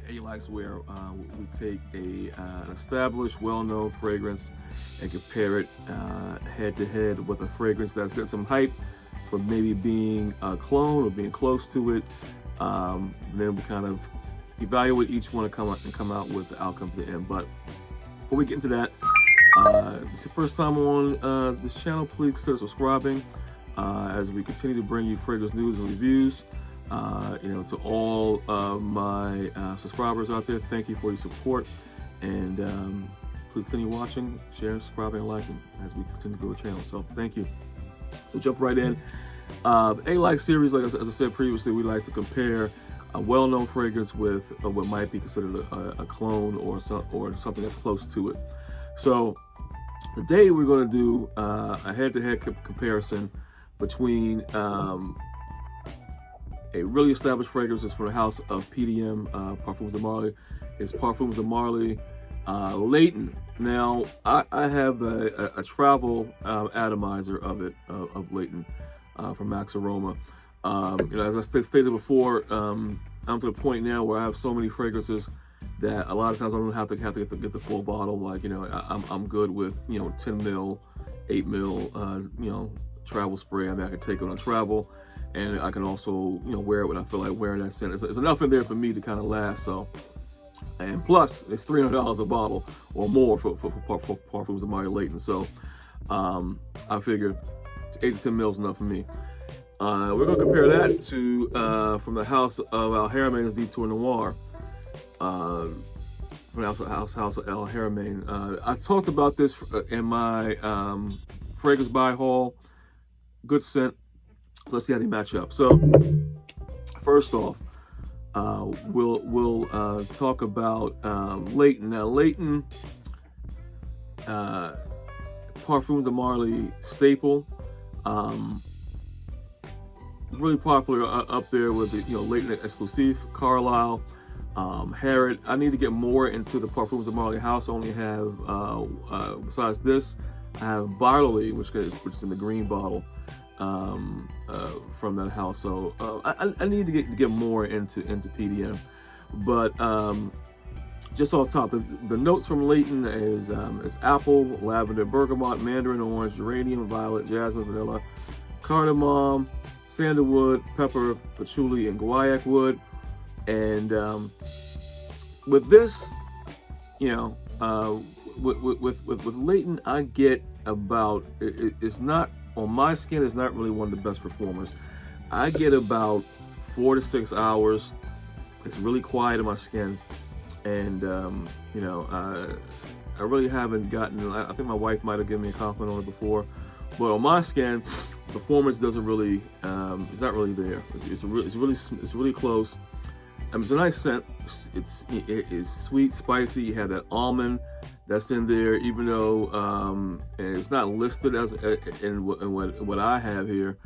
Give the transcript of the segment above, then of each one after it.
ALIKES, where we take an established, well-known fragrance and compare it head-to-head with a fragrance that's got some hype for maybe being a clone or being close to it. Then we kind of evaluate each one and come out with the outcome at the end. But before we get into that, if it's your first time on this channel, please consider subscribing as we continue to bring you fragrance news and reviews. To all of my subscribers out there, thank you for your support, and please continue watching, sharing, subscribing, and liking as we continue to grow the channel. So thank you. So jump right in. ALIKES series, like as I said previously, we like to compare a well-known fragrance with what might be considered a clone or something that's close to it. So today we're going to do a head-to-head comparison between a really established fragrance is from the house of PDM Parfums de Marly. It's Parfums de Marly Layton. Now, I have a travel atomizer of it, of Layton, from Max Aroma. As I stated before, I'm to the point now where I have so many fragrances that a lot of times I don't have to get the full bottle. Like, I'm good with 10 mil, 8 mil, travel spray. I mean, I can take it on travel, and I can also wear it when I feel like wearing that scent. There's enough in there for me to kind of last. So, and plus it's $300 a bottle or more for Parfums de Marly Layton. So I figured 8 to 10 mils enough for me. We're gonna compare that to from the house of Harsmain Detour Noir. From the house of Haramain. I talked about this in my Fragrancebuy haul. Good scent. So let's see how they match up. So first off, we'll talk about Layton. Now Layton, Parfums de Marly staple. Really popular up there with the Layton Exclusive, Carlisle, Harrod. I need to get more into the Parfums de Marly house. I only have besides this, I have Barley, which is in the green bottle, from that house. So I need to get more into PDM. But just off top, the notes from Layton is apple, lavender, bergamot, mandarin, orange, geranium, violet, jasmine, vanilla, cardamom, sandalwood, pepper, patchouli, and guaiac wood. And with this, with Layton, I get about it's not on my skin. It's not really one of the best performers. I get about 4 to 6 hours. It's really quiet in my skin, and I really haven't gotten. I think my wife might have given me a compliment on it before, but on my skin, performance doesn't really. It's not really there. It's really close. It's a nice scent. It is sweet, spicy. You have that almond that's in there, even though and it's not listed as in what I have here.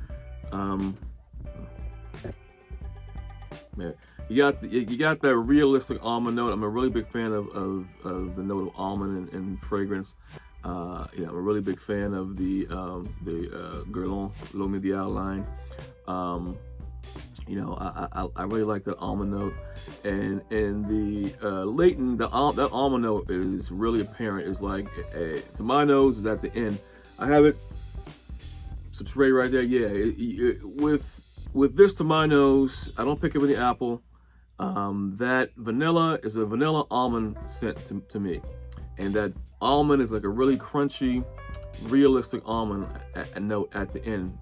Man, you got that realistic almond note. I'm a really big fan of the note of almond in fragrance. I'm a really big fan of the Guerlain L'Eau Médiale line. I really like that almond note, and the Layton, that almond note is really apparent. It's like to my nose is at the end. I have it some spray right there. Yeah, with this to my nose, I don't pick up any apple. That vanilla is a vanilla almond scent to me, and that almond is like a really crunchy, realistic almond note at the end.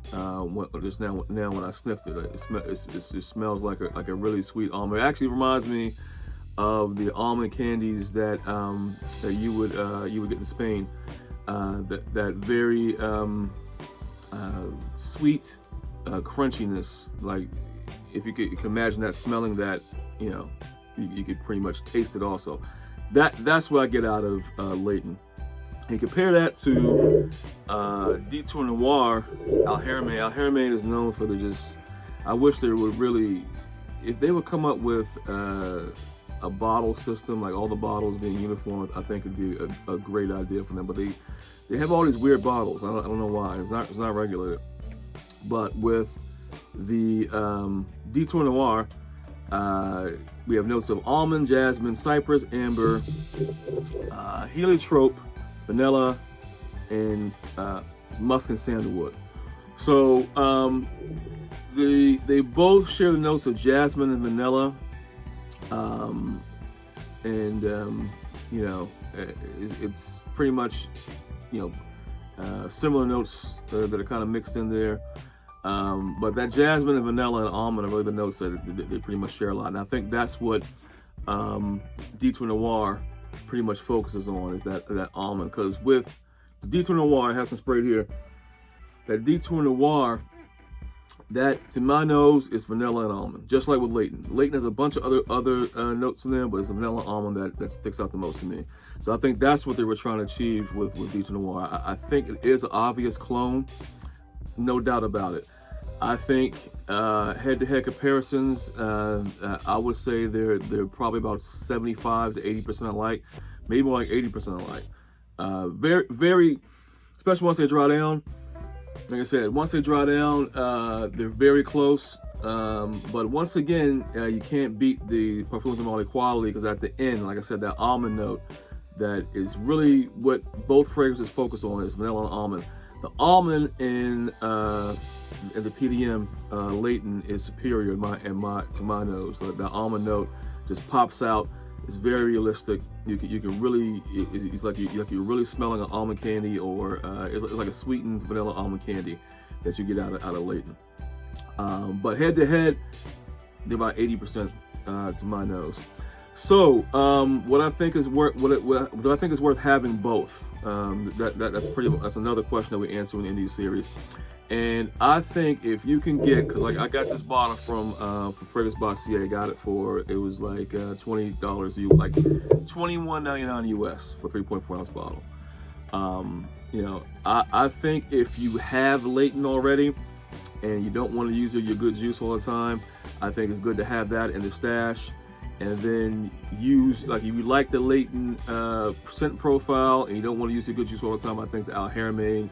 Just now when I sniffed it, it smells like a really sweet almond. It actually reminds me of the almond candies that you would get in Spain. That very sweet crunchiness. Like if you can imagine that, smelling that, you could pretty much taste it also. That's what I get out of Layton. And compare that to Detour Noir, Haramain. Haramain is known for I wish they would really, if they would come up with a bottle system, like all the bottles being uniform, I think it'd be a great idea for them. But they have all these weird bottles. I don't know why. It's not regulated. But with the Detour Noir, We have notes of almond, jasmine, cypress, amber, heliotrope, vanilla, and musk and sandalwood. So they both share the notes of jasmine and vanilla, you know, it's pretty much, you know, similar notes that are kind of mixed in there. But that jasmine and vanilla and almond are really the notes that they pretty much share a lot. And I think that's what Detour Noir pretty much focuses on, is that almond. Because with the Detour Noir, I have some sprayed here. That Detour Noir, that to my nose is vanilla and almond, just like with Layton. Layton has a bunch of other notes in there, but it's the vanilla almond that sticks out the most to me. So I think that's what they were trying to achieve with Detour Noir. I think it is an obvious clone, no doubt about it. I think head-to-head comparisons, I would say they're probably about 75 to 80% alike, maybe more like 80% alike. Very, especially once they dry down. Like I said, once they dry down, they're very close. But once again, you can't beat the Parfums de Marly quality, because at the end, like I said, that almond note, that is really what both fragrances focus on, is vanilla and almond. The almond in the PDM Layton is superior to my nose. So the almond note just pops out. It's very realistic. You can really, it's like you're really smelling an almond candy, or it's like a sweetened vanilla almond candy that you get out of Layton. But head to head, they're about 80% to my nose. So what I think is worth having both. That's another question that we answer in these series. And I think if you can get, cause like I got this bottle from Fragrancebuy. I got it for, it was like $20, like $21.99 US for 3.4 ounce bottle. You know, I think if you have Layton already and you don't want to use your good juice all the time, I think it's good to have that in the stash. And then use, like, if you like the Layton scent profile and you don't want to use your good juice all the time, I think the Haramain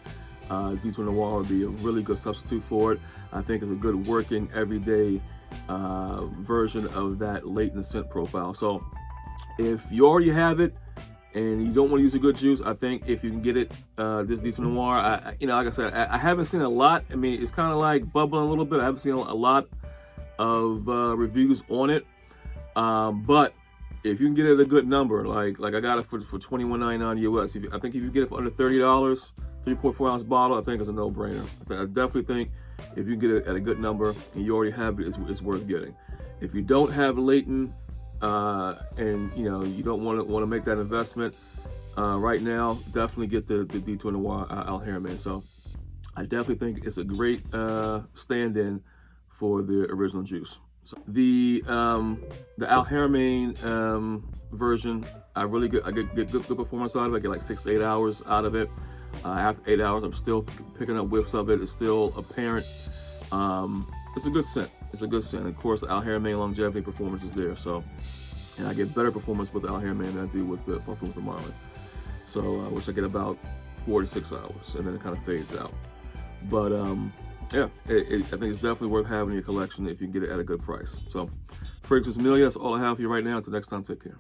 Detour Noir would be a really good substitute for it. I think it's a good working everyday version of that Layton scent profile. So if you already have it and you don't want to use a good juice, I think if you can get it, this Detour Noir, you know, like I said, I haven't seen a lot. I mean, it's kind of like bubbling a little bit. I haven't seen a lot of reviews on it. But if you can get it at a good number, like I got it for $21.99 US. I think if you get it for under $30, 3.4 ounce bottle, I think it's a no-brainer. I definitely think if you get it at a good number and you already have it, it's worth getting. If you don't have Layton and you know you don't want to make that investment right now, definitely get the Detour Noir Haramain. So I definitely think it's a great stand-in for the original juice. So the Haramain version, I get good performance out of it. I get like 6 to 8 hours out of it. After 8 hours, I'm still picking up whiffs of it. It's still apparent. It's a good scent. It's a good scent. Of course, the Haramain longevity performance is there. So, and I get better performance with the Haramain than I do with the Parfums de Marly. So, which I get about 4 to 6 hours, and then it kind of fades out. But yeah, I think it's definitely worth having in your collection if you can get it at a good price. So, Fragrancebuy, that's all I have for you right now. Until next time, take care.